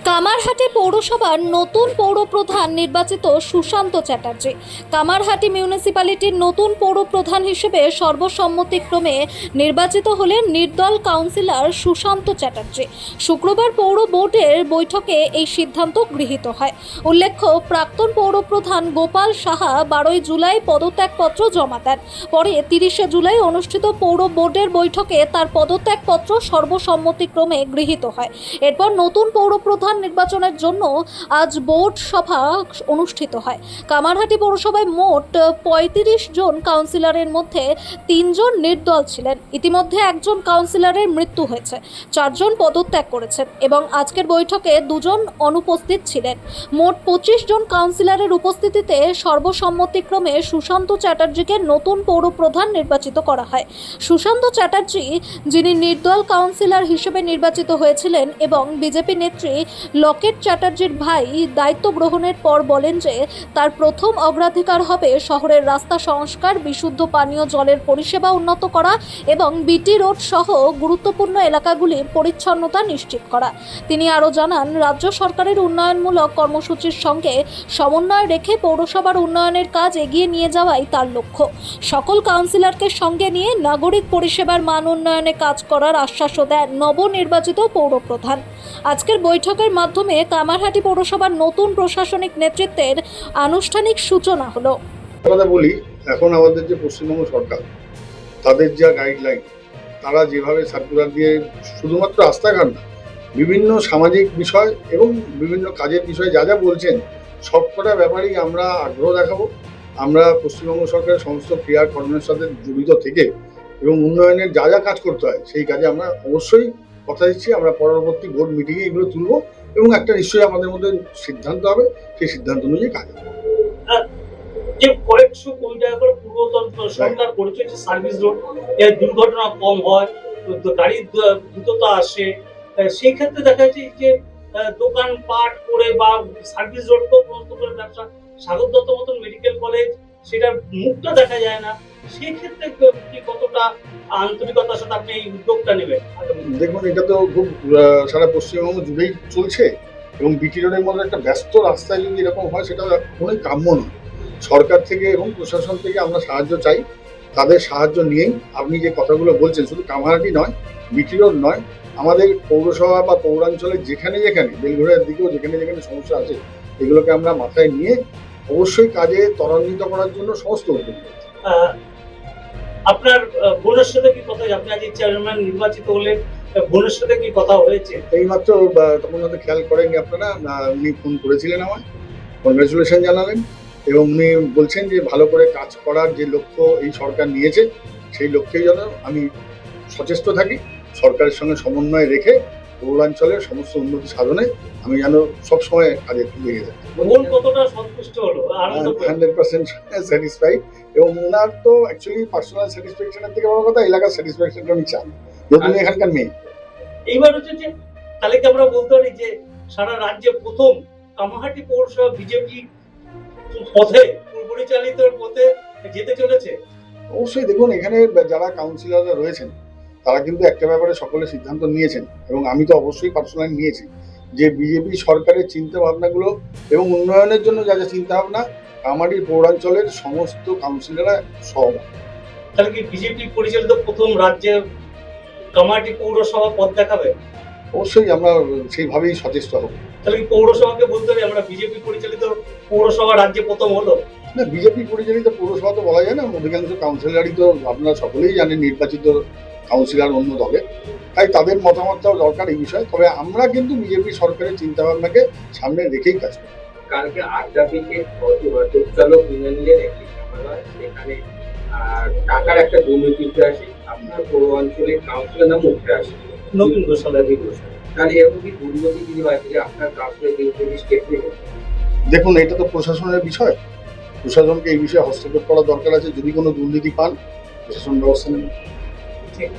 কামারহাটি পৌরসভার নতুন পৌরপ্রধান নির্বাচিত সুশান্ত চ্যাটার্জি। কামারহাটি মিউনিসিপ্যালিটির নতুন পৌরপ্রধান হিসেবে সর্বসম্মতিক্রমে নির্বাচিত হলেন নির্দল কাউন্সিলর সুশান্ত চ্যাটার্জি। শুক্রবার পৌর বোর্ডের বৈঠকে এই সিদ্ধান্ত গৃহীত হয়। উল্লেখ্য, প্রাক্তন পৌরপ্রধান গোপাল সাহা 12 জুলাই পদত্যাগপত্র জমা দেন। পরে 30 জুলাই অনুষ্ঠিত পৌর বোর্ডের বৈঠকে তার পদত্যাগপত্র সর্বসম্মতিক্রমে গৃহীত হয়। এরপর নতুন পৌরপ্রধান নির্বাচনের জন্য আজ বোর্ড সভা অনুষ্ঠিত হয়। কামারহাটি পৌরসভায় মোট 35 জন কাউন্সিলরের মধ্যে 3 জন নির্দল ছিলেন। ইতিমধ্যে একজন কাউন্সিলরের মৃত্যু হয়েছে, 4 জন পদত্যাগ করেছেন এবং আজকের বৈঠকে 2 জন অনুপস্থিত ছিলেন। মোট 25 জন কাউন্সিলরের উপস্থিতিতে সর্বসম্মতিক্রমে সুশান্ত চ্যাটার্জিকে নতুন পৌরপ্রধান নির্বাচিত করা হয়। সুশান্ত চ্যাটার্জি, যিনি নির্দল কাউন্সিলর হিসেবে নির্বাচিত হয়েছিলেন এবং বিজেপি নেত্রী লকেট চ্যাটার্জির ভাই, দায়িত্ব গ্রহণের পর বলেন যে তার প্রথম অগ্রাধিকার হবে শহরের রাস্তা সংস্কার, বিশুদ্ধ পানীয় জলের পরিষেবা উন্নত করা এবং বিটি রোড সহ গুরুত্বপূর্ণ এলাকাগুলির পরিচ্ছন্নতা নিশ্চিত করা। তিনি আরও জানান, রাজ্য সরকারের উন্নয়নমূলক কর্মসূচির সঙ্গে সমন্বয় রেখে পৌরসভার উন্নয়নের কাজ এগিয়ে নিয়ে যাওয়াই তার লক্ষ্য। সকল কাউন্সিলরকে সঙ্গে নিয়ে নাগরিক পরিষেবার মান উন্নয়নে কাজ করার আশ্বাসও দেন নবনির্বাচিত পৌরপ্রধান। আজকের বৈঠকের মাধ্যমে কামারহাটি পৌরসভার নতুন প্রশাসনিক নেতৃত্বের আনুষ্ঠানিক সূচনা হলো। কথা বলি, এখন আমাদের যে পশ্চিমবঙ্গ সরকার, তাদের যা গাইডলাইন, তারা যেভাবে সার্কুলার দিয়ে শুধুমাত্র রাস্তাঘাট না, বিভিন্ন সামাজিক বিষয় এবং বিভিন্ন কাজের বিষয়ে যা যা বলছেন, সবকটা ব্যাপারেই আমরা আগ্রহ দেখাবো। আমরা পশ্চিমবঙ্গ সরকারের সমস্ত ক্রিয়া কর্মের সাথে জড়িত থেকে এবং উন্নয়নের যা যা কাজ করতে হয় সেই কাজে আমরা অবশ্যই কথা দিচ্ছি। আমরা পরবর্তী বোর্ড মিটিংয়ে এগুলো তুলব এবং একটা নিশ্চয়ই আমাদের মধ্যে সিদ্ধান্ত হবে, সেই সিদ্ধান্ত অনুযায়ী কাজ হবে। যে কয়েকশো কোটি টাকা করে পূর্বতন সরকার করেছে যে সার্ভিস রোড, এর দুর্ঘটনা কম হয়, গাড়ির দ্রুততা আসে, সেই ক্ষেত্রে দেখা যাচ্ছে যে দোকান পাট করে বা সার্ভিস রোড করে ব্যবসা, সাগর দত্ত মতন মেডিকেল কলেজ, সেটার মুখটা দেখা যায় না। সেই ক্ষেত্রে কি কতটা আন্তরিকতার সাথে আপনি এই উদ্যোগটা নেবেন? দেখুন, এটা তো খুব সারা পশ্চিমবঙ্গ জুড়েই চলছে এবং বিটি রোডের মধ্যে একটা ব্যস্ত রাস্তায় যদি এরকম হয়, সেটা কোনোই কাম্য নয়। সরকার থেকে এবং প্রশাসন থেকে আমরা সাহায্য চাই। তাদের সাহায্য নিয়েই আপনি যে কথাগুলো বলছেন, শুধু কামারহাটি নয়, বিটি রোড নয়, আমাদের পৌরসভা বা পৌরাঞ্চলে যেখানে যেখানে বেলঘড়িয়ার দিকেও যেখানে যেখানে সমস্যা আছে, এগুলোকে আমরা মাথায় নিয়ে অবশ্যই কাজে ত্বরান্বিত করার জন্য সমস্ত উদ্যোগ করছি। আপনার বোনের সাথে কি কথা, আপনি আজ চেয়ারম্যান নির্বাচিত হলেন, বোনের সাথে কি কথা হয়েছে? এইমাত্র তখন হয়তো খেয়াল করেননি আপনারা, উনি ফোন করেছিলেন, আমায় কনগ্রাচুলেশন জানালেন এবং উনি বলছেন যে ভালো করে কাজ করার যে লক্ষ্য এই সরকার নিয়েছে, সেই লক্ষ্যেই যেন আমি সচেষ্ট থাকি, সরকারের সঙ্গে সমন্বয় রেখে পৌরাঞ্চলের সমস্ত উন্নতি সাধনে আমি যেন সবসময় কাজে লেগে যাই। মন কতটা সন্তুষ্ট হলো? 100% স্যাটিসফাইড এবং ওনার তো অ্যাকচুয়ালি পার্সোনাল স্যাটিসফ্যাকশনের থেকে বড় কথা এলাকার স্যাটিসফ্যাকশনটা আমি চাই, যেহেতু উনি এখানকার মেয়ে। এইবার হচ্ছে যে তাহলে কি আমরা বলতে পারি যে সারা রাজ্যে প্রথম কামারহাটি পৌরসভা বিজেপি পথে, পরিচালিত পথে যেতে চলেছে? অবশ্যই দেখুন, এখানে যারা কাউন্সিলররা রয়েছেন তারা কিন্তু একটা ব্যাপারে সকলে সিদ্ধান্ত নিয়েছেন এবং আমি তো অবশ্যই পার্সোনালি নিয়েছি যে বিজেপি সরকারের চিন্তা ভাবনাগুলো এবং উন্নয়নের জন্য যা যা চিন্তা ভাবনা, কামারহাটি পৌরাঞ্চলের সমস্ত কাউন্সিলররা সহমত। তাহলে কি বিজেপি পরিচালিত প্রথম রাজ্যের কামারহাটি পৌরসভা পথ দেখাবে? অবশ্যই আমরা সেইভাবেই সচেষ্ট হব। তাহলে কি পৌরসভাকে বলতে হবে আমরা বিজেপি পরিচালিত পৌরসভা রাজ্যে প্রথম হলো? না, বিজেপি পরিচালিত পৌরসভা তো বলা যায় না, অধিকাংশ কাউন্সিলরই তো আপনারা সকলেই জানেন নির্বাচিত কাউন্সিলর অন্য দলে, তাই তাদের মতামতটাও দরকার এই বিষয়ে। তবে আমরা কিন্তু বিজেপি সরকারের চিন্তাভাবনাকে সামনে রেখেই কাজ করি। কালকে আড্ডাপিকে চালক ইউনিয়নের একটি ঝামেলা, সেখানে টাকার একটা দুর্নীতি উঠে আসে, আপনার পৌরাঞ্চলের কাউন্সিলের নাম উঠে আসে নবীন ঘোষাল। তাহলে এরকম কি দুর্নীতি যদি হয় যে আপনার কাউন্সিলের বিরুদ্ধে স্টেপ নেবেন? দেখুন, এটা তো প্রশাসনের বিষয়, প্রশাসনকে এই বিষয়ে হস্তক্ষেপ করা দরকার আছে। যদি কোনো দুর্নীতি পান, প্রশাসন ব্যবস্থা নেবে। ঠিক।